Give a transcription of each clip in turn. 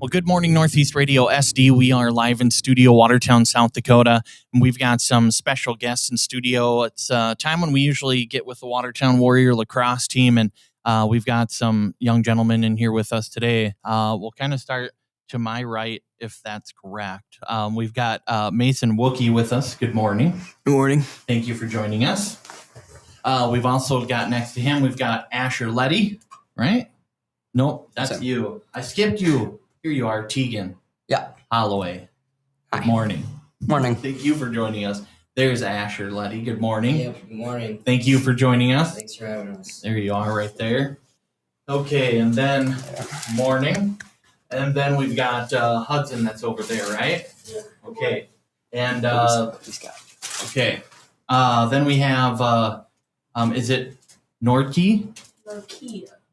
Well, good morning, Northeast Radio SD. We are live in studio, Watertown, South Dakota, and we've got some special guests in studio. It's time when we usually get with the Watertown Warrior lacrosse team, and we've got some young gentlemen in here with us today. We'll kind of start to my right, if that's correct. We've got Mason Wookie with us. Good morning. Good morning. Thank you for joining us. We've also got next to him, we've got Asher Letty, right? Nope, that's you. I skipped you. Here you are, Tegan. Yeah. Holloway. Good Hi. morning. Morning. Thank you for joining us. There's Asher Letty. Good morning. Yeah, good morning. Thank you for joining us. Thanks for having us. There you are right there. Okay, and then morning. And then we've got Hudson that's over there, right? Yeah. Okay. And okay. Then we have is it Nordkey?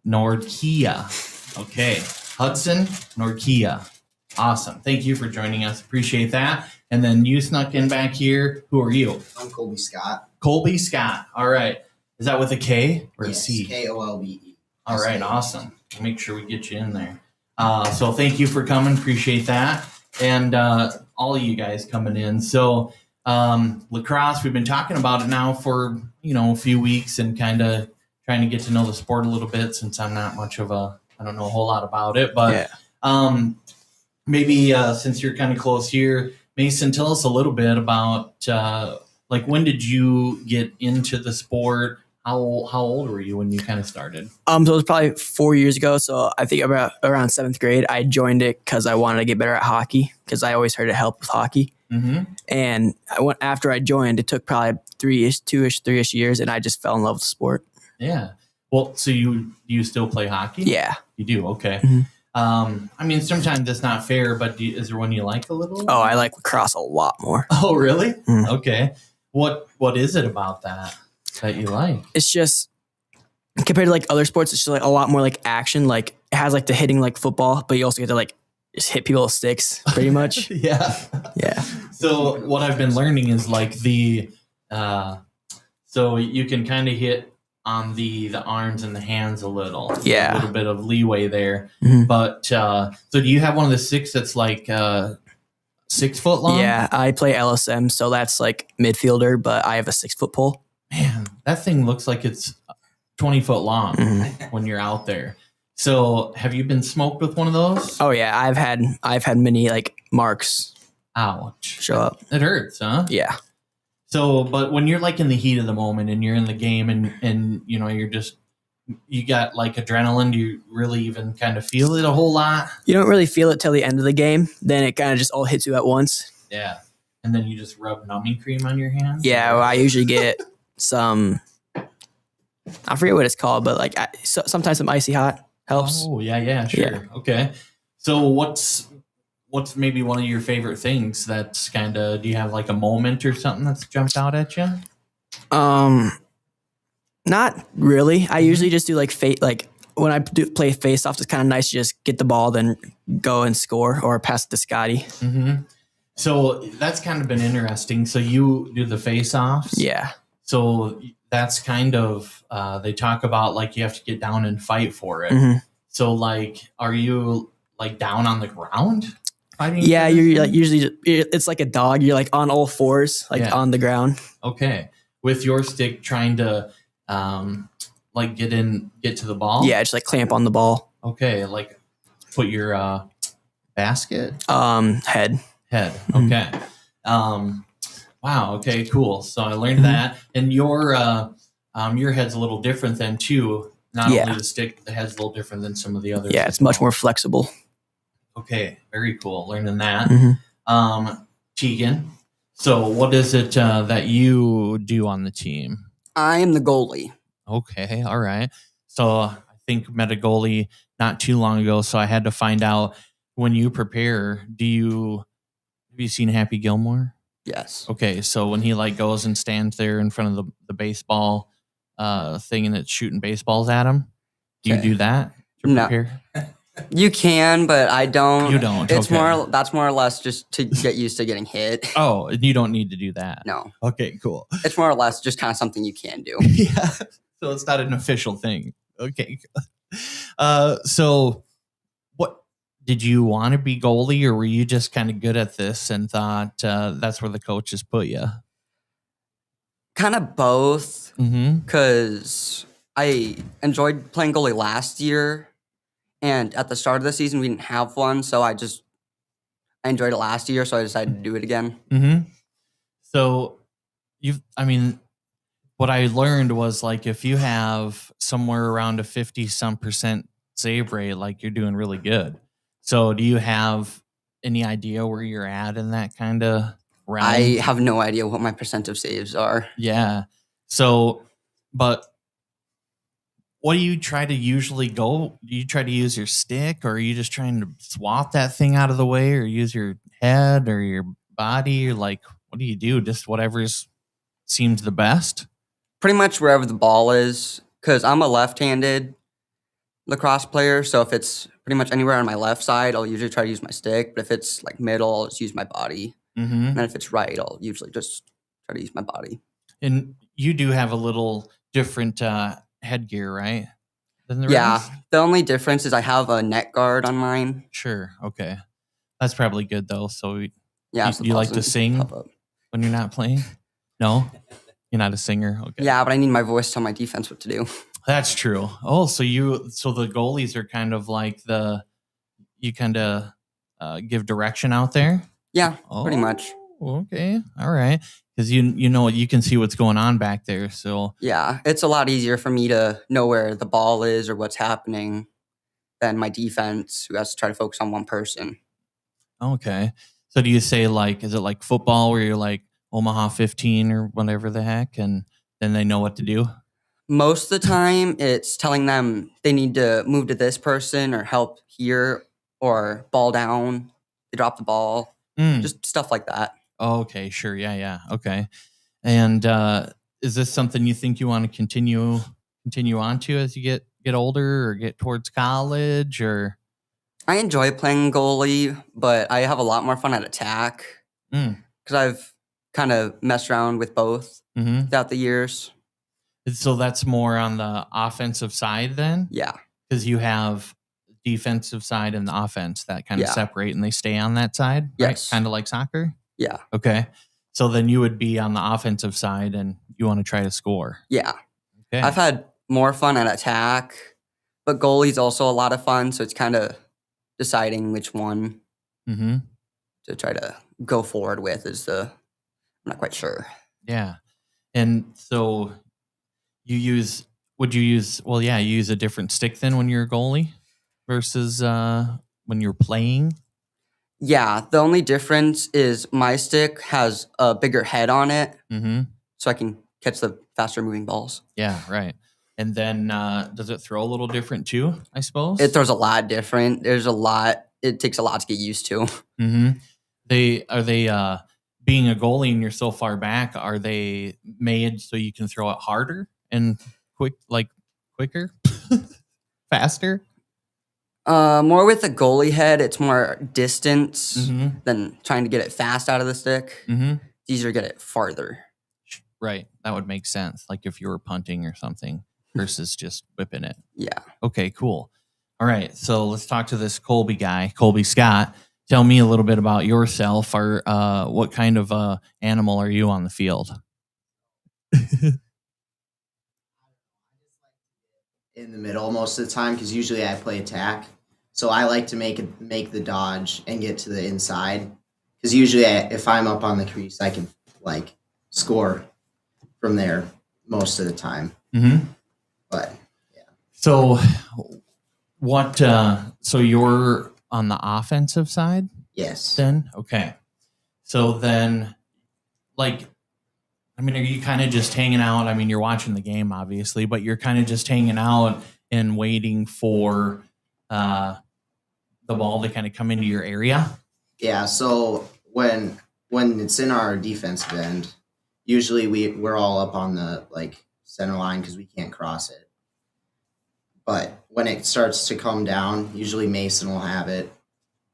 Nordkia. Okay. Hudson Nordkia. Awesome. Thank you for joining us. Appreciate that. And then you snuck in back here. Who are you? I'm Colby Scott. Colby Scott. All right. Is that with a K or a Yes, C? Kolbe. All right. Awesome. Make sure we get you in there. So thank you for coming. Appreciate that. And all of you guys coming in. So lacrosse, we've been talking about it now for, a few weeks and kind of trying to get to know the sport a little bit since I'm not much of I don't know a whole lot about it, but maybe since you're kind of close here, Mason, tell us a little bit about when did you get into the sport? How old were you when you kind of started? So it was probably 4 years ago. So I think around seventh grade, I joined it because I wanted to get better at hockey because I always heard it helped with hockey. Mm-hmm. And after I joined, it took probably 3-ish years, and I just fell in love with the sport. Yeah. Well, so you still play hockey? Yeah. You do? Okay. Mm-hmm. Sometimes it's not fair, but is there one you like a little? Oh, I like lacrosse a lot more. Oh, really? Mm. Okay. What is it about that you like? It's just, compared to other sports, it's just a lot more action. It has the hitting like football, but you also get to just hit people with sticks pretty much. Yeah. Yeah. So what I've been learning is so you can kind of hit on the arms and the hands a little. Yeah. A little bit of leeway there. Mm-hmm. But so do you have one of the sticks that's 6 foot long? Yeah, I play LSM, so that's midfielder, but I have a 6 foot pole. Man, that thing looks like it's 20 foot long when you're out there. So have you been smoked with one of those? Oh yeah, I've had many marks. Ouch. Show up. It hurts, huh? Yeah. So, but when you're in the heat of the moment and you're in the game and you got adrenaline, do you really even kind of feel it a whole lot? You don't really feel it till the end of the game. Then it kind of just all hits you at once. Yeah. And then you just rub numbing cream on your hands? Yeah, well, I usually get some, I forget what it's called, but sometimes some icy hot helps. Oh, yeah, sure. Yeah. Okay. So what's maybe one of your favorite things that's do you have a moment or something that's jumped out at you? Not really. I usually just do when I play face off, it's kind of nice to just get the ball, then go and score or pass it to Scotty. Mm-hmm. So that's kind of been interesting. So you do the face offs? Yeah. So that's they talk about you have to get down and fight for it. Mm-hmm. So are you down on the ground fighting? Yeah, you're usually it's like a dog. You're on all fours, on the ground. Okay, with your stick trying to get to the ball. Yeah, just clamp on the ball. Okay, put your basket. Head. Okay. Wow. Okay. Cool. So I learned that, and your head's a little different than too. Not only the stick, the head's a little different than some of the others. Yeah, it's much more flexible. Okay. Very cool. Learning that. Mm-hmm. Tegan. So what is it that you do on the team? I am the goalie. Okay. All right. So I think met a goalie not too long ago, so I had to find out when you prepare. Have you seen Happy Gilmore? Yes. Okay, so when he goes and stands there in front of the baseball thing and it's shooting baseballs at him, do you do that to prepare? You can, but I don't. You don't. It's okay. That's more or less just to get used to getting hit. Oh, and you don't need to do that. No. Okay, cool. It's more or less just kind of something you can do. Yeah. So it's not an official thing. Okay. So what did you want to be goalie, or were you just kind of good at this and thought that's where the coaches put you? Kind of both, Mm-hmm. because I enjoyed playing goalie last year, and at the start of the season we didn't have one, so I enjoyed it last year, so I decided to do it again. Mm-hmm. So what I learned was like if you have somewhere around a 50% save rate, like you're doing really good. So do you have any idea where you're at in that kind of realm? I have no idea what my percent of saves are. Yeah. So, but what do you try to usually go? Do you try to use your stick, or are you just trying to swat that thing out of the way, or use your head or your body? Or like, what do you do? Just whatever's seems the best? Pretty much wherever the ball is, because I'm a left-handed lacrosse player, so if it's pretty much anywhere on my left side, I'll usually try to use my stick, but if it's like middle, I'll just use my body. Mm-hmm. And then if it's right, I'll usually just try to use my body. And you do have a little different headgear, right? Than the Yeah, rest? the only difference is I have a neck guard on mine. Sure. Okay. That's probably good though. So Yeah, you like to doesn't sing pop up. when you're not playing? No? You're not a singer? Okay. Yeah, but I need my voice to tell my defense what to do. That's true. Oh, so the goalies are kind of like you kind of give direction out there? Yeah, Oh, pretty much. Okay. All right. Because you can see what's going on back there. So Yeah, it's a lot easier for me to know where the ball is or what's happening than my defense, who has to try to focus on one person. okay. So do you say like, is it like football where you're like Omaha 15 or whatever the heck, and then they know what to do? Most of the time, it's telling them they need to move to this person or help here or ball down. They drop the ball, just stuff like that. Okay, sure. Yeah. Okay. And is this something you think you want to continue on to as you get older or get towards college, or? I enjoy playing goalie, but I have a lot more fun at attack because I've kind of messed around with both throughout the years. So that's more on the offensive side then? Yeah. Because you have defensive side and the offense that kind of separate and they stay on that side, right? Yes. Kind of like soccer? Yeah. Okay. So then you would be on the offensive side and you want to try to score. Yeah. Okay. I've had more fun at attack, but goalie's also a lot of fun, so it's kind of deciding which one to try to go forward with I'm not quite sure. Yeah. And so you use a different stick then when you're a goalie versus when you're playing? Yeah, the only difference is my stick has a bigger head on it, so I can catch the faster moving balls. Yeah, right. And then does it throw a little different too, I suppose? It throws a lot different. It takes a lot to get used to. They being a goalie and you're so far back, are they made so you can throw it harder and quicker, faster? More with the goalie head, it's more distance than trying to get it fast out of the stick. It's easier to get it farther. Right. That would make sense. Like if you were punting or something versus just whipping it. Yeah. Okay, cool. All right. So let's talk to this Colby guy, Colby Scott. Tell me a little bit about yourself, or what kind of animal are you on the field? In the middle most of the time, because usually I play attack. So I like to make the dodge and get to the inside. Because usually if I'm up on the crease, I can like score from there most of the time. But yeah. So what? So you're on the offensive side? Yes. Then okay. So then, like, I mean, are you kind of just hanging out? I mean, you're watching the game, obviously, but you're kind of just hanging out and waiting for the ball to kind of come into your area? Yeah, so when it's in our defensive end, usually we're all up on the like center line because we can't cross it. But when it starts to come down, usually Mason will have it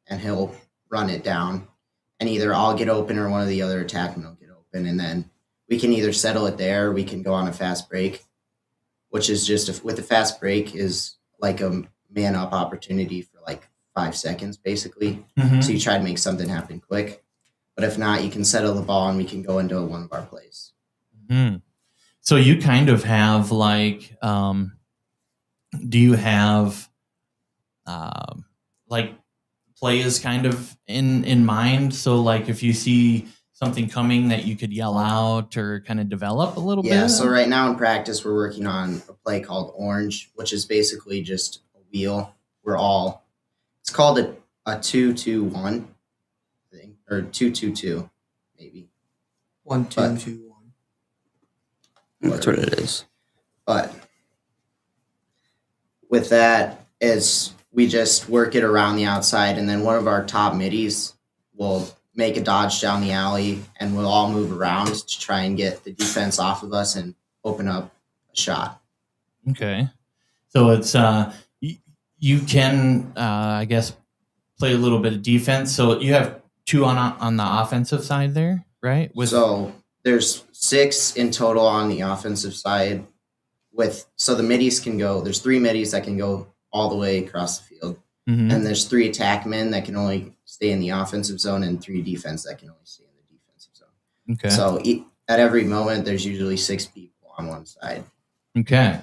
and he'll run it down. And either I'll get open or one of the other attackmen will get open, and then we can either settle it there or we can go on a fast break, which is just with a fast break is like a man up opportunity for like 5 seconds, basically. Mhm. So you try to make something happen quick. But if not, you can settle the ball and we can go into one of our plays. Mhm. So you kind of have like, do you have like plays kind of in mind? So like if you see something coming that you could yell out or kind of develop a little Yeah, bit? so right now in practice, we're working on a play called Orange, which is basically just a wheel. It's called a 2-2-1 thing, or 2-2-2, maybe. 1, 2, But- 2, 1. That's what it is. But with that, is we just work it around the outside, and then one of our top middies will make a dodge down the alley, and we'll all move around to try and get the defense off of us and open up a shot. Okay. So it's you can I guess play a little bit of defense. So you have 2 on the offensive side there, right? So there's 6 in total on the offensive side. So the middies can go. There's 3 middies that can go all the way across the field, Mhm. and there's 3 attack men that can only stay in the offensive zone, and 3 defense that can only stay in the defensive zone. Okay. So at every moment, there's usually 6 people on one side. Okay.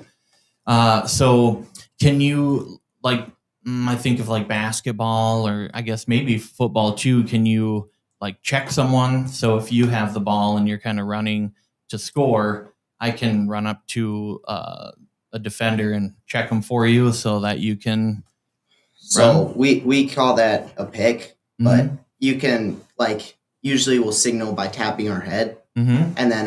So can you like I think of like basketball or I guess maybe football too. Can you like check someone? So if you have the ball and you're kind of running to score, I can run up to a defender and check them for you so that you can. So we call that a pick, but Mhm. you can usually we'll signal by tapping our head, Mhm. and then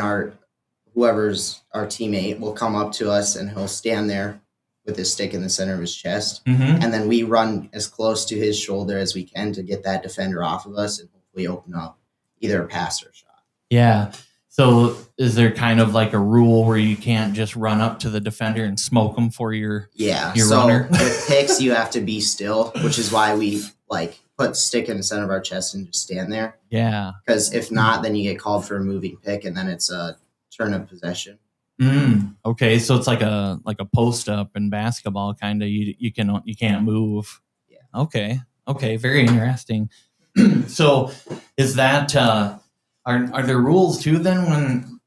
whoever's our teammate will come up to us and he'll stand there with his stick in the center of his chest. Mhm. And then we run as close to his shoulder as we can to get that defender off of us and hopefully open up either a pass or a shot. Yeah. So is there kind of like a rule where you can't just run up to the defender and smoke them for your So runner? with picks, you have to be still, which is why we put the stick in the center of our chest and just stand there. Yeah. Because if not, then you get called for a moving pick, and then it's a turn of possession. Okay, so it's like a post up in basketball kind of you can't move. Yeah. Okay, very interesting. So is that are there rules too then when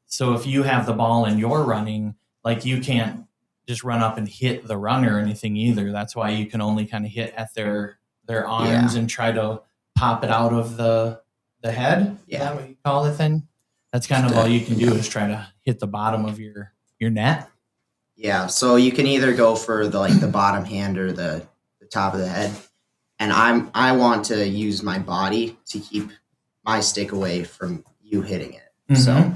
so if you have the ball and you're running, like you can't just run up and hit the runner or anything either. That's why you can only kind of hit at their arms and try to pop it out of the head. Is that what you call it then? That's kind of all you can do is try to hit the bottom of your net. Yeah, so you can either go for the bottom hand or the top of the head, and I want to use my body to keep my stick away from you hitting it. Mhm. So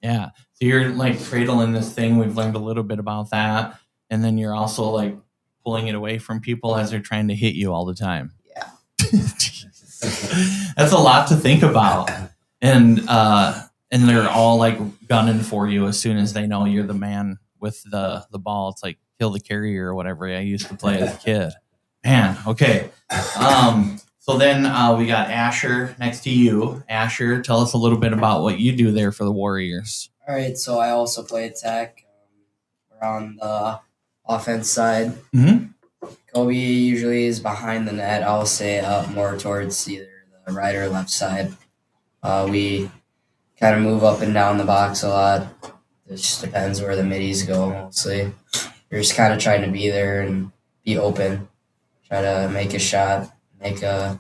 yeah, so you're like cradling this thing. We've learned a little bit about that, and then you're also like pulling it away from people as they're trying to hit you all the time. yeah, That's a lot to think about, and they're all like gunning for you as soon as they know you're the man with the ball. It's like kill the carrier or whatever I used to play as a kid. Man, okay. So then we got Asher next to you. Asher, tell us a little bit about what you do there for the Warriors. All right, so I also play attack. We're on the offense side. Mhm. Kobe usually is behind the net. I'll say up more towards either the right or left side. We kind of move up and down the box a lot. It just depends where the middies go mostly. We're just kind of trying to be there and be open. Try to make a shot, make a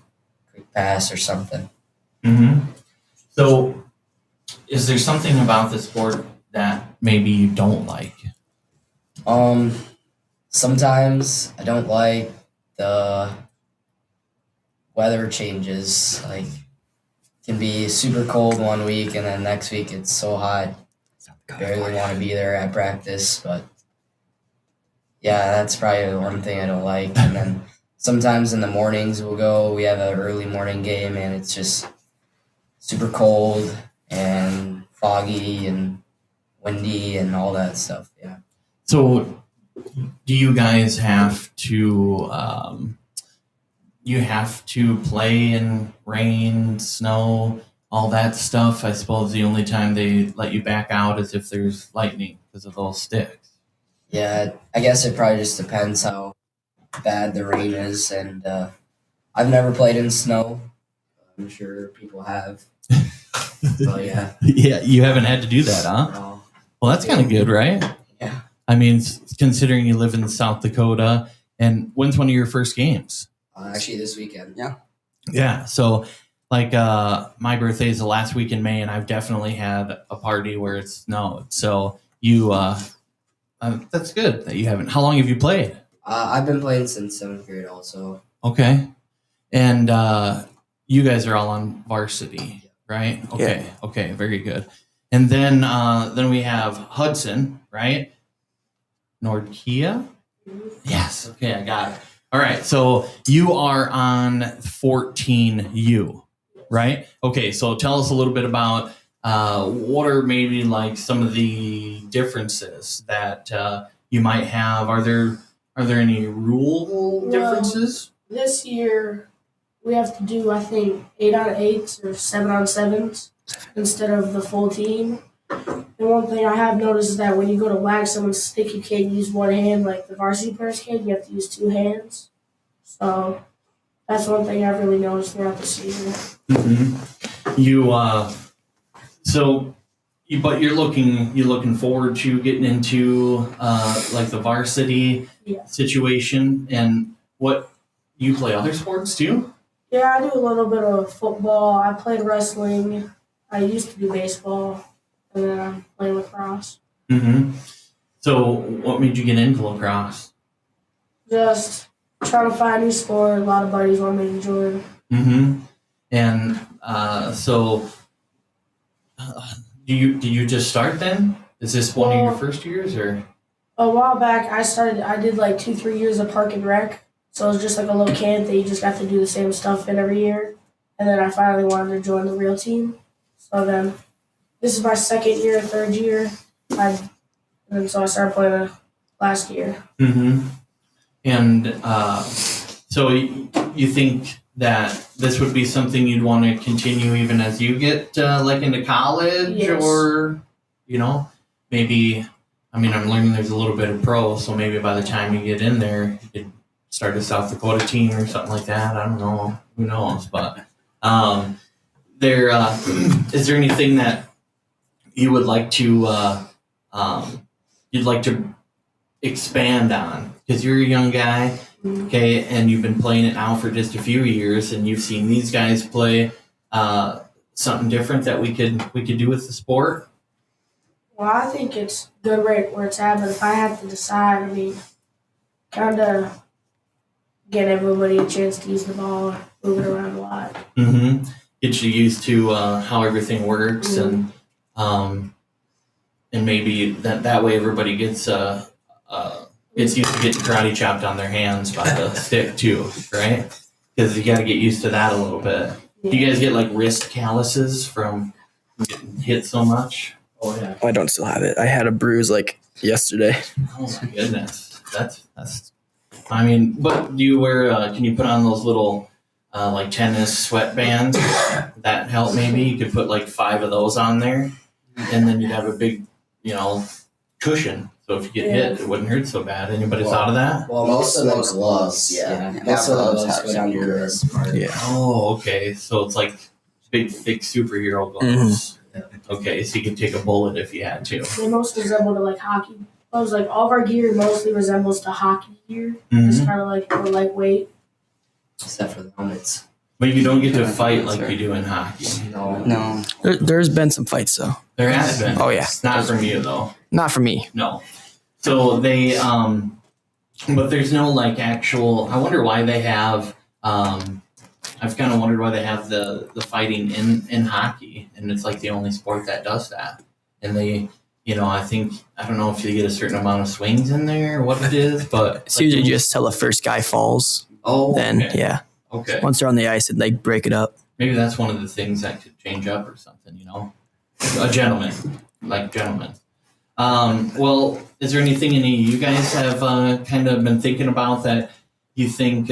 quick pass or something. Mm-hmm. So, is there something about the sport that maybe you don't like? Sometimes I don't like the weather changes. Like, it can be super cold one week and then next week it's so hot. Barely want to be there at practice, but yeah, that's probably the one thing I don't like. And then sometimes in the mornings we have an early morning game and it's just super cold and foggy and windy and all that stuff. Yeah. So, do you guys have to you have to play in rain, snow, all that stuff? I suppose the only time they let you back out is if there's lightning because of those sticks. Yeah, I guess it probably just depends how bad the rain is, and I've never played in snow. I'm sure people have. But yeah. Yeah, you haven't had to do that, huh? No. Well, that's kind of good, right? Yeah. I mean, considering you live in South Dakota, and when's one of your first games? Actually, this weekend. Yeah. Yeah, so like my birthday is the last week in May, and I've definitely had a party where it snowed. So you, that's good that you haven't. How long have you played? I've been playing since 7th grade also. Okay, and you guys are all on varsity, right? Okay, okay, very good. And then we have Hudson, right? Nordkia? Yes. Okay, I got it. All right. So you are on 14U, right? Okay. So tell us a little bit about what are maybe like some of the differences that you might have. Are there any rule differences? This year we have to do, I think, 8-on-8s or 7-on-7s instead of the full team. And one thing I have noticed is that when you go to whack someone's stick, you can't use one hand like the varsity players can. You have to use two hands. So that's one thing I've really noticed throughout the season. Mm-hmm. But you're looking forward to getting into like the varsity situation. And what, you play other sports too? Yeah, I do a little bit of football. I played wrestling. I used to do baseball. And then I'm playing lacrosse. Mm-hmm. So what made you get into lacrosse? Just trying to find a new sport. A lot of buddies want me to join. Mm-hmm. And did you just start then? Is this one of your first years or? A while back, I did like 2-3 years of park and rec. So it was just like a little camp that you just got to do the same stuff in every year. And then I finally wanted to join the real team. So then this is my second year, third year. And so I started playing last year. Mm-hmm. And so you think that this would be something you'd want to continue even as you get like into college? Yes. Or, maybe, I mean, I'm learning there's a little bit of pro, so maybe by the time you get in there, you could start a South Dakota team or something like that. I don't know. Who knows? But is there anything that you would like to expand on, because you're a young guy, okay, and you've been playing it now for just a few years, and you've seen these guys play something different that we could do with the sport? Well, I think it's good right where it's at, but if I had to decide, I mean, kind of get everybody a chance to use the ball, move it around a lot. Mm-hmm. Get you used to how everything works, and maybe that way everybody gets used to getting karate chopped on their hands by the stick too, right? Because you got to get used to that a little bit. Yeah. Do you guys get like wrist calluses from getting hit so much? Oh yeah. I don't still have it. I had a bruise like yesterday. Oh my goodness, that's. I mean, but do you wear? Can you put on those little like tennis sweatbands that help? Maybe you could put like 5 of those on there, and then you'd have a big, cushion. So if you get hit, it wouldn't hurt so bad. Anybody thought of that? Well, most of those gloves, most of the gloves go down your wrist part. Yeah. Oh, okay. So it's like big, thick superhero gloves. Okay, so you could take a bullet if you had to. They most resemble to like hockey. I was like, all of our gear mostly resembles to hockey gear. Mm-hmm. It's kind of like more lightweight. Except for the helmets. But you don't get to fight like you do in hockey. No. There's been some fights though. There has been. Oh yeah. Not from you though. Not for me. No. So they, but there's no like actual. I wonder why they have. I've kind of wondered why they have the fighting in hockey, and it's like the only sport that does that. And they, I think, I don't know if you get a certain amount of swings in there or what it is, but It's usually just till the first guy falls. Oh, Then okay. yeah. Okay. Once they're on the ice, and they break it up. Maybe that's one of the things that could change up or something, A gentleman, like gentlemen. Well, is there anything any of you guys have kind of been thinking about that you think,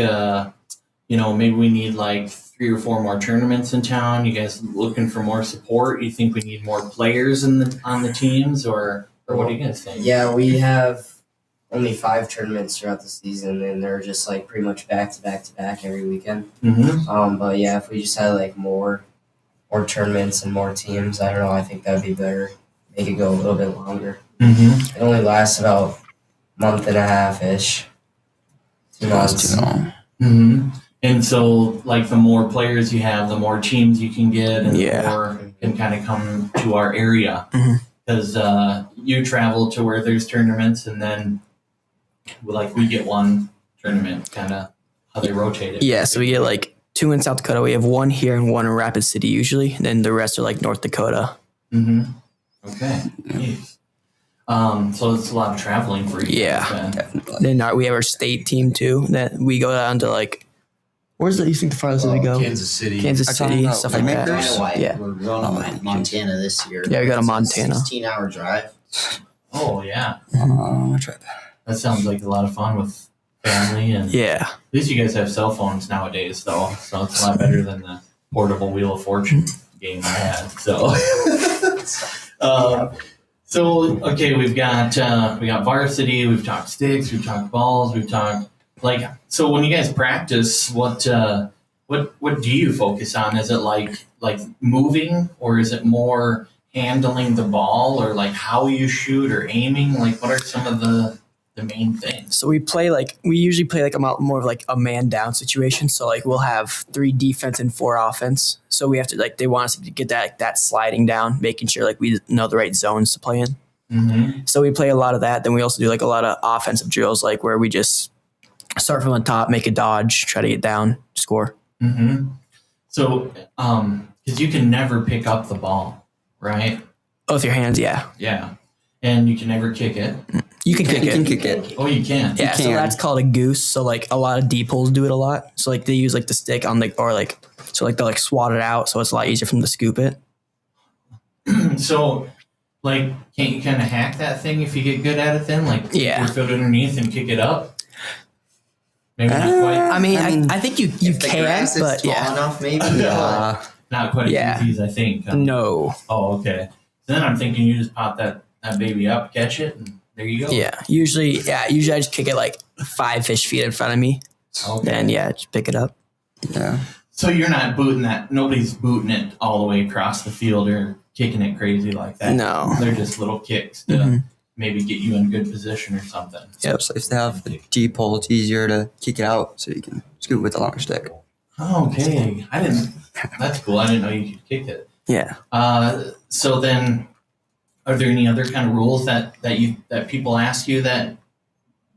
maybe we need like 3 or 4 more tournaments in town? You guys looking for more support? You think we need more players on the teams, or what do you guys think? Yeah, we have only 5 tournaments throughout the season, and they're just like pretty much back to back to back every weekend. But yeah, if we just had like more tournaments and more teams, I don't know. I think that'd be better. Make it go a little bit longer. It only lasts about a month and a half ish. 2 months. Too long. And so, like, the more players you have, the more teams you can get, and Yeah. the more can kind of come to our area. Because you travel to where there's tournaments, and then, like, we get one tournament, kind of how they rotate it. Yeah, so we get like 2 in South Dakota. We have 1 here and 1 in Rapid City usually. And then the rest are like North Dakota. Okay. Nice. So it's a lot of traveling for you. Yeah. Guys, then. Definitely. Then we have our state team too. That we go down to like, where's the, you think the farthest we go? Kansas City. Kansas I don't City, know. stuff like that. Kind of like Yeah. we're going to Montana this year. Yeah, we go to It's a Montana. 16-hour drive. Oh, yeah. I'll try that. That sounds like a lot of fun with family. And Yeah. at least you guys have cell phones nowadays, though. So it's a lot better than the portable Wheel of Fortune game I had. So, so okay, we got varsity. We've talked sticks. We've talked balls. We've talked like. So when you guys practice, what do you focus on? Is it like moving, or is it more handling the ball, or like how you shoot or aiming? Like, what are some of the main things? So we usually play like more of like a man down situation. So like we'll have 3 defense and 4 offense. So we have to they want us to get that sliding down, making sure like we know the right zones to play in. So we play a lot of that. Then we also do like a lot of offensive drills, like where we just start from the top, make a dodge, try to get down, score. So, because you can never pick up the ball, right? Both your hands, yeah. Yeah. And you can never kick it. You can kick You can it. kick it. Oh, you can. Yeah, so can. that's called a goose. So like a lot of deep holes do it a lot. So like they use like the stick on they'll like swat it out, so it's a lot easier for them to scoop it. So, like, can't you kind of hack that thing if you get good at it then? Like, Yeah. your foot underneath and kick it up? Maybe not quite. I mean, I mean, I think you If the can, grass is but tall yeah. enough, maybe. Not quite as Yeah. easy as I think. No. Oh, okay. Then I'm thinking you just pop that baby up, catch it, and there you go. Yeah. Usually I just kick it like 5-ish feet in front of me. Okay. And yeah, just pick it up. Yeah. So you're not booting that. Nobody's booting it all the way across the field or kicking it crazy like that. No. They're just little kicks to maybe get you in good position or something. Yep. So if they have the deep hole, it's easier to kick it out so you can scoop with a longer stick. Oh, okay. That's cool. I didn't know you could kick it. Yeah. So then, are there any other kind of rules that people ask you that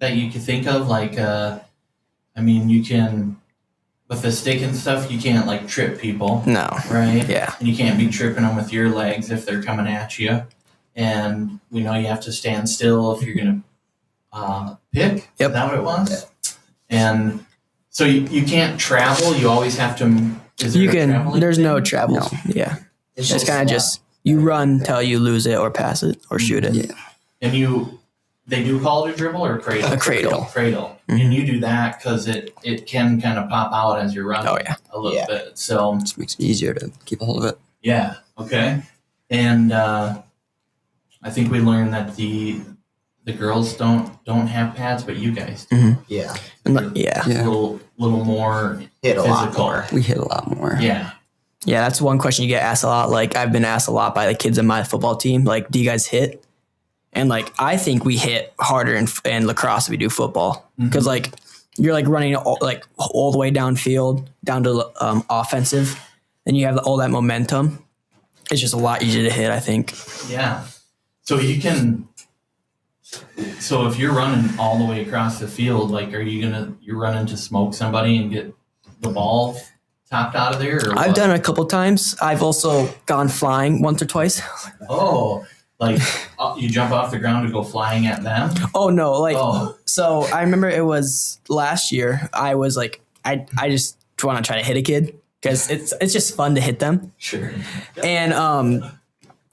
you could think of? Like, I mean, you can, with the stick and stuff, you can't like trip people, No. right? Yeah. And you can't be tripping them with your legs if they're coming at you. And we know you have to stand still if you're going to pick. Yep. Is that what it was? And so you can't travel. You always have to. Is there You a can. traveling There's no thing? travels. Yeah. It's It's kind of just you run till you lose it or pass it or shoot it. Yeah. And they do call it a dribble or a cradle? A cradle. Cradle. And you do that because it can kind of pop out as you're running Oh, yeah. a little Yeah. bit. So, Just makes it easier to keep a hold of it. yeah. Okay. And I think we learned that the girls don't have pads, but you guys do. Yeah. And yeah. Yeah. Little more Hit a lot physical. more. We hit a lot more. Yeah. Yeah, that's one question you get asked a lot. Like I've been asked a lot by the kids in my football team. Like, do you guys hit? And like, I think we hit harder in lacrosse than we do football because like you're like running all the way downfield down to offensive, and you have all that momentum. It's just a lot easier to hit, I think. Yeah. So you can. So if you're running all the way across the field, like, you're running to smoke somebody and get the ball topped out of there? Or I've what? done it a couple times. I've also gone flying once or twice. Oh, like you jump off the ground to go flying at them? Oh no, like Oh, so I remember it was last year. I was like, I just want to try to hit a kid because it's just fun to hit them. sure. And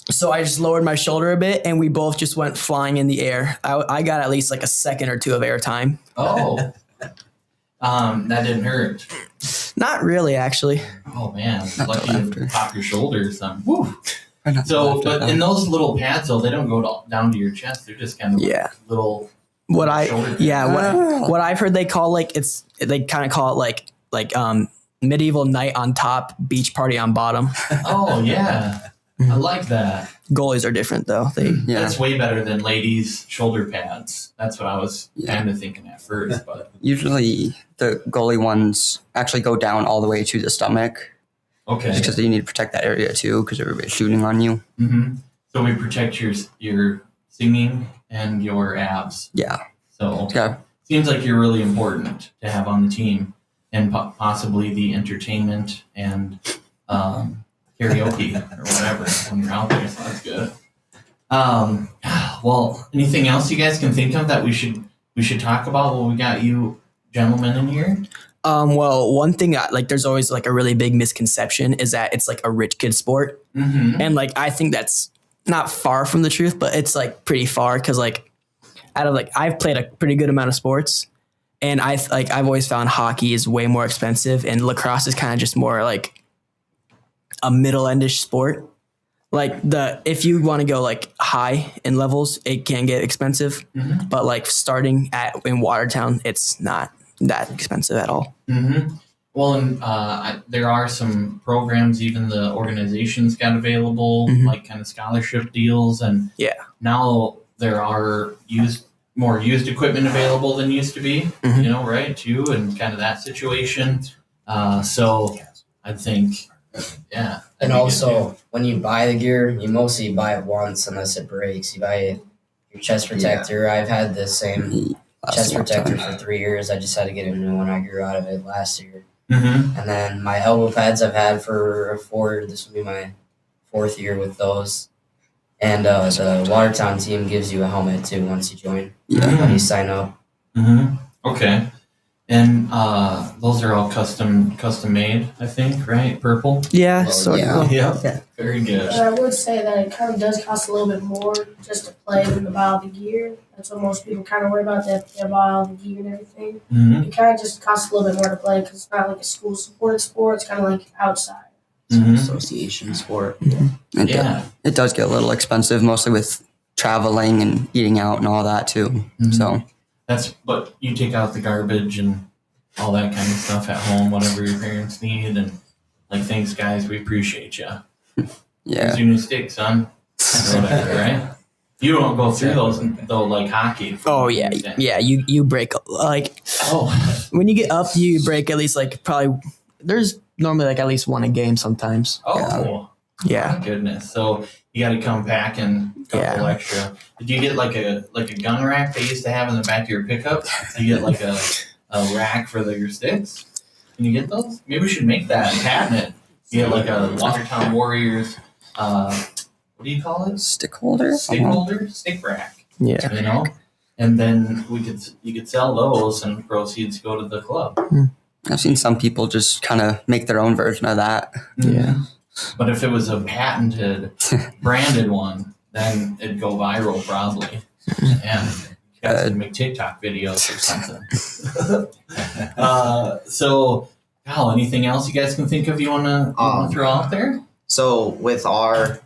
so I just lowered my shoulder a bit, and we both just went flying in the air. I got at least like a second or two of air time. Oh, that didn't hurt. Not really, actually. Oh man, Not lucky till you after. pop your shoulder or something. Woo. Or not So, after but that. in those little pads, though, they don't go down to your chest. They're just kind of Yeah. little what Oh. I've heard they call they kind of call it like medieval night on top, beach party on bottom. Oh yeah, I like that. Goalies are different though. Yeah. That's way better than ladies' shoulder pads. That's what I was kind of thinking at first, but Usually the goalie ones actually go down all the way to the stomach, okay. just because you need to protect that area too, because everybody's shooting on you. Mm-hmm. So we protect your singing and your abs. Yeah. So Yeah. seems like you're really important to have on the team, and possibly the entertainment and karaoke or whatever when you're out there. So that's good. Well, anything else you guys can think of that we should talk about while we got you gentlemen in here? Well, one thing there's always like a really big misconception is that it's like a rich kid sport, and like I think that's not far from the truth, but it's like pretty far because like out of like I've played a pretty good amount of sports, and I've always found hockey is way more expensive, and lacrosse is kind of just more like a middle-endish sport. Like if you want to go like high in levels, it can get expensive, but like starting in Watertown, it's not that expensive at all. Mm-hmm. Well, and there are some programs, even the organizations got available, like kind of scholarship deals, and now there are more used equipment available than used to be, right, too, and kind of that situation. So I think, And also, when you buy the gear, you mostly buy it once unless it breaks. You buy your chest protector. Yeah. I've had the same chest protector for 3 years. I just had to get a new one. I grew out of it last year. Mm-hmm. And then my elbow pads I've had for 4. This will be my 4th year with those. And the Watertown team gives you a helmet too once you join. When you sign up. Mm-hmm. Okay. And those are all custom made, I think, right? Purple? Yeah. Yeah. Very good. But I would say that it kind of does cost a little bit more just to play than to buy all the gear. That's what most people kind of worry about, that they buy all the gear and everything. Mm-hmm. It kind of just costs a little bit more to play because it's not like a school-supported sport. It's kind of like outside. It's an association sport. It does get a little expensive, mostly with traveling and eating out and all that too. Mm-hmm. So but you take out the garbage and all that kind of stuff at home, whatever your parents need, and like, thanks guys, we appreciate you. Yeah. Here's your new stick, son. Or whatever, right? You don't go through those though, like hockey. Oh yeah, yeah. You break like when you get up, you break at least like probably. There's normally like at least one a game sometimes. Oh yeah. My goodness. So you got to come back and a couple extra. Did you get like a gun rack they used to have in the back of your pickup? Do you get like a rack for your sticks? Can you get those? Maybe we should make that and patent it. You get like a Watertown Warriors. What do you call it? Stick holder. Stick rack. Yeah. And then you could sell those, and proceeds go to the club. I've seen some people just kind of make their own version of that. Yeah. But if it was a patented, branded one, then it'd go viral probably. And you guys could make TikTok videos or something. So, anything else you guys can think of you want to throw out there? So with our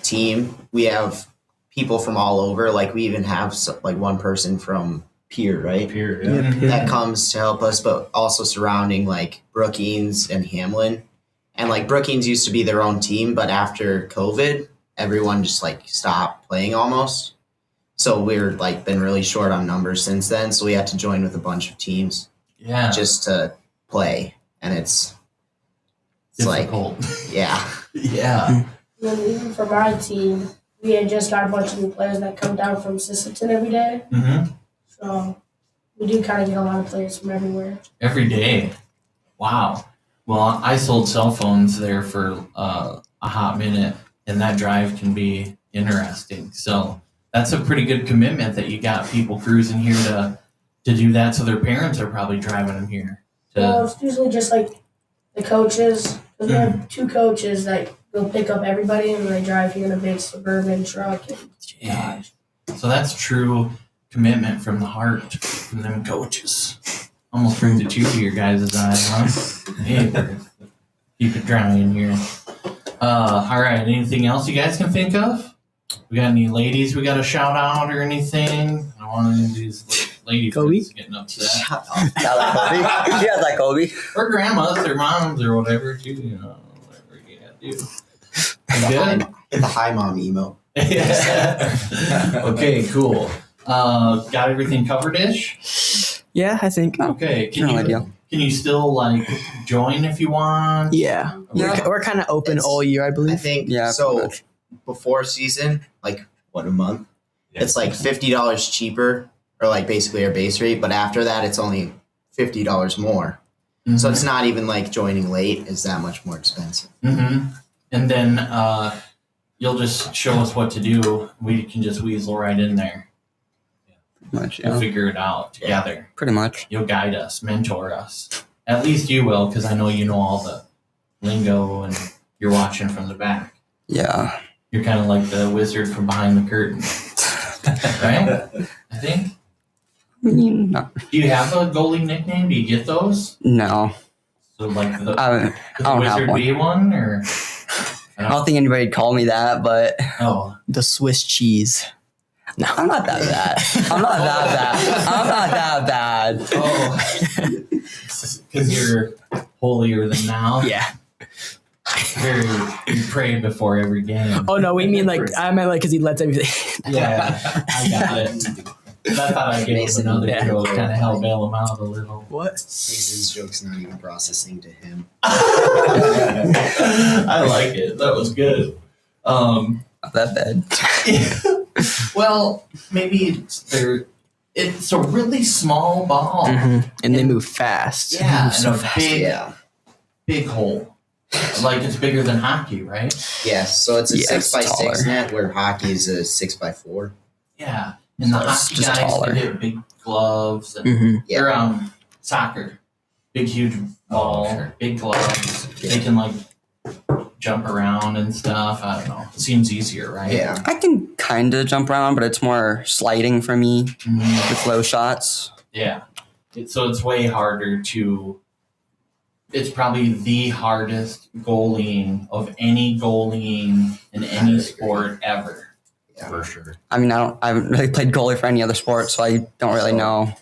team, we have people from all over. Like, we even have like one person from Pier, right? Pier, that comes to help us, but also surrounding like Brookings and Hamlin. And like Brookings used to be their own team, but after COVID, everyone just like stopped playing almost. So we're like been really short on numbers since then. So we had to join with a bunch of teams, just to play, and it's difficult. Like, yeah. And even for my team, we had just got a bunch of new players that come down from Sisseton every day. Mm-hmm. So we do kind of get a lot of players from everywhere. Every day. Wow. Well, I sold cell phones there for a hot minute, and that drive can be interesting. So that's a pretty good commitment that you got people cruising here to do that. So their parents are probably driving them here. Well, it's usually just like the coaches. Because we have 2 coaches that go pick up everybody, and they drive here in a big suburban truck. And, so that's true commitment from the heart from them coaches. Almost brings a tear to your guys' eyes, huh? Hey, keep it dry in here. All right. Anything else you guys can think of? We got any ladies we got to shout out or anything? I don't want any of these lady Kobe? friends getting upset. Not like Kobe. Yeah, like Kobe. Or grandmas or moms or whatever, too. You know, whatever you got to do. Hit the hi mom emo. Okay, cool. Got everything covered-ish? Yeah, I think. Okay. General idea. Can you still like join if you want? Yeah, we're kind of open all year, I I believe. think Yeah, so. pretty much. Before season, like what, a month? It's like $50 cheaper, or like basically our base rate. But after that, it's only $50 more. Mm-hmm. So it's not even like joining late is that much more expensive. Mm-hmm. And then you'll just show us what to do. We can just weasel right in there. Much, We'll yeah. figure it out together. Pretty much. You'll guide us, mentor us. At least you will, because I know you know all the lingo and you're watching from the back. Yeah. You're kind of like the wizard from behind the curtain, right? I think. No. Do you have a goalie nickname? Do you get those? No. So like the I don't have wizard one. be one, or I don't think anybody'd call me that, but oh, The Swiss cheese. No, I'm not that bad. I'm not that bad. oh, because you're holier than thou. Yeah. You pray before every game. Oh no, we mean like I meant like because he lets everything. Yeah, I got it. I thought I'd give him another Yeah. joke, kind of help bail him out a little. What? Mason's joke's not even processing to him. I like it. That was good. Not that bad. Well, maybe it's a really small ball. Mm-hmm. And they move fast. Yeah, Move so and a fast. big hole. Like it's bigger than hockey, right? Yes, so it's a Yeah, it's 6x6 taller. net where hockey is a 6x4. Yeah. And the So it's hockey just guys taller. they get big gloves and Mm-hmm. Yeah. they're soccer. Big huge ball, sure. big gloves. They can like jump around and stuff. I don't know. It seems easier, right? Yeah. I can kind of jump around, but it's more sliding for me Mhm. with low shots. Yeah. So it's way harder to. It's probably the hardest goalieing of any goalieing in any sport ever. For sure. I mean, I haven't really played goalie for any other sport, so I don't really know.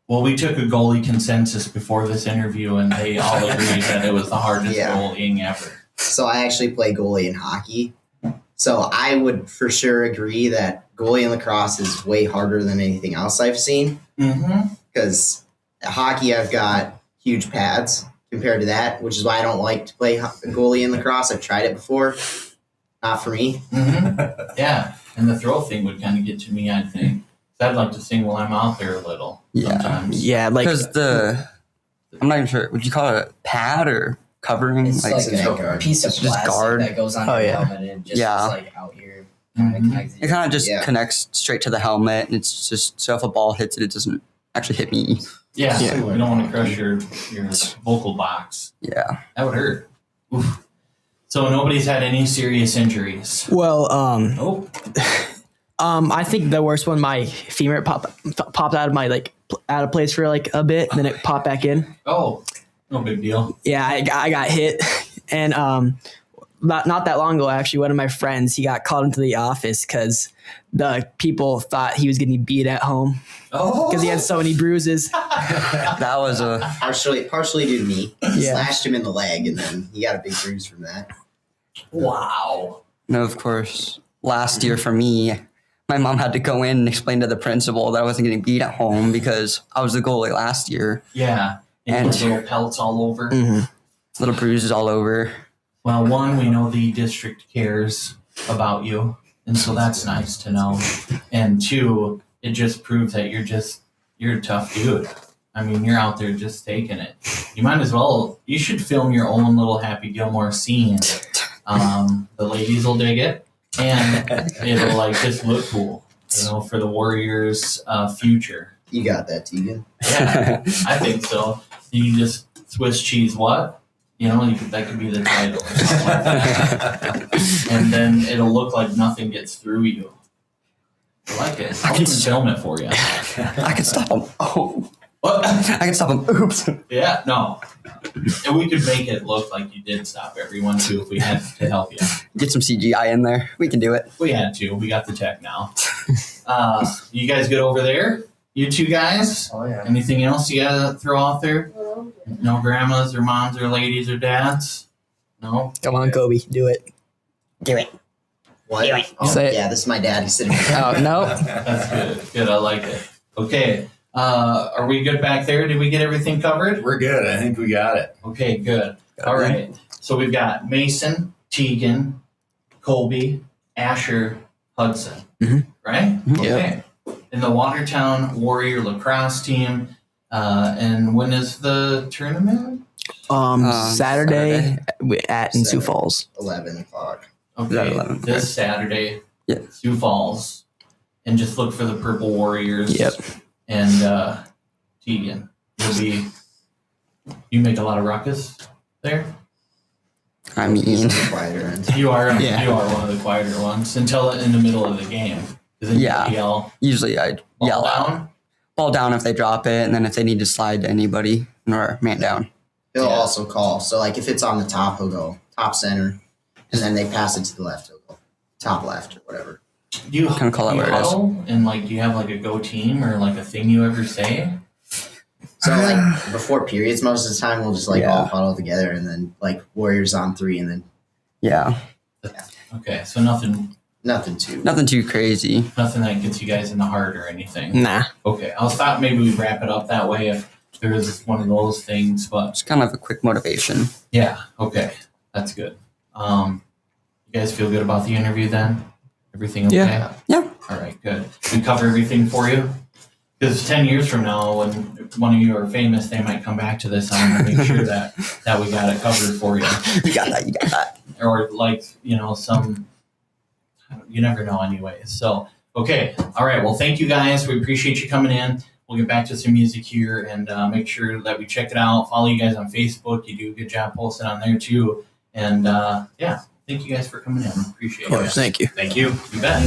Well, we took a goalie consensus before this interview, and they all agreed that it was the hardest Yeah. goalieing ever. So I actually play goalie in hockey. So I would for sure agree that goalie in lacrosse is way harder than anything else I've seen. Mm-hmm. Because at hockey, I've got huge pads compared to that, which is why I don't like to play goalie in lacrosse. I've tried it before. Not for me. Mm-hmm. Yeah, and the throw thing would kind of get to me, I think. I'd like to sing while I'm out there a little Yeah. sometimes. Yeah, like Because I'm not even sure. Would you call it a pad or covering? It's like it's an a egg guard. piece of It's just plastic guard. that goes on Oh, your yeah. helmet and it just Yeah. is like out here. Kind of Mhm. connects It kind of just Yeah. connects straight to the helmet, and it's just so if a ball hits it, it doesn't actually hit me. Yeah, Yeah. we don't want to crush your vocal box. Yeah. That would hurt. Oof. So nobody's had any serious injuries. well, Oh, I think the worst one, my femur popped out of my out of place for like a bit, and then it popped back in. oh, no big deal. Yeah, I got hit, and not that long ago, actually, one of my friends, he got called into the office because the people thought he was getting beat at home Oh, because he had so many bruises. That was a Partially due to me. Yeah. Slashed him in the leg, and then he got a big bruise from that. wow. no. Of course, last year for me, my mom had to go in and explain to the principal that I wasn't getting beat at home because I was the goalie last year. Yeah, and And- little pelts all over. Mhm. Little bruises all over. Well, one, we know the district cares about you, and so that's nice to know. And two, it just proves that you're a tough dude. I mean, you're out there just taking it. You might as well. You should film your own little Happy Gilmore scene. The ladies will dig it, and it'll like just look cool, for the Warriors' future. You got that, Tegan. Yeah, I think so. You just Swiss cheese what? That could be the title. Or something like that. And then it'll look like nothing gets through you. I like it. I'll even film it for you. I can stop him. Oh, What? I can stop him. Oops. Yeah, no. And we could make it look like you did stop everyone too if we had to help you. Get some CGI in there. We can do it. We had to. We got the tech now. You guys good over there? You two guys? Oh yeah. Anything else you gotta throw out there? Well, No grandmas or moms or ladies or dads? No? Come on, Kobe, do it. Do it. What? Do it. Oh, Say it. yeah, this is my dad. He's sitting. Oh no. That's good. Good. I like it. Okay. Are we good back there? Did we get everything covered? We're good. I think we got it. Okay, good. All right. So we've got Mason, Tegan, Colby, Asher, Hudson. Mhm. Right? Mhm. Okay. In the Watertown Warrior lacrosse team. And when is the tournament? Saturday at in Sioux 7. Falls. 11 o'clock. Okay. 11? This Saturday. Yeah. Sioux Falls. And just look for the Purple Warriors. Yep. And Tegan. You make a lot of ruckus there? I He's mean, on the quieter end. You are Yeah. you are one of the quieter ones until in the middle of the game. 'Cause then you Yeah. yell usually I ball yell out. down. Ball down if they drop it, and then if they need to slide to anybody or man down. He'll Yeah. also call. So like if it's on the top, he'll go top center, and then they pass it to the left. He'll go top left or whatever. Do you Kinda call it you where it is. huddle and like do you have like a go team or like a thing you ever say? So like before periods, most of the time we'll just like Yeah. all huddle together, and then like Warriors on 3, and then Yeah, Okay, so nothing nothing too. nothing too crazy. that gets you guys in the heart or anything. Nah. Okay, I thought maybe we'd wrap it up that way if there was one of those things, but Just kind of a quick motivation. yeah, okay, that's good. You guys feel good about the interview then? Everything okay? Yeah. Yeah. All right, good. We cover everything for you? Because 10 years from now, when one of you are famous, they might come back to this and make sure that we got it covered for you. You got that. You got that. Or like, some, you never know anyways. So, okay. All right. Well, thank you guys. We appreciate you coming in. We'll get back to some music here and make sure that we check it out. Follow you guys on Facebook. You do a good job posting on there too. And yeah, thank you guys for coming in. Appreciate Of course. it. Thank you. Thank you. You bet.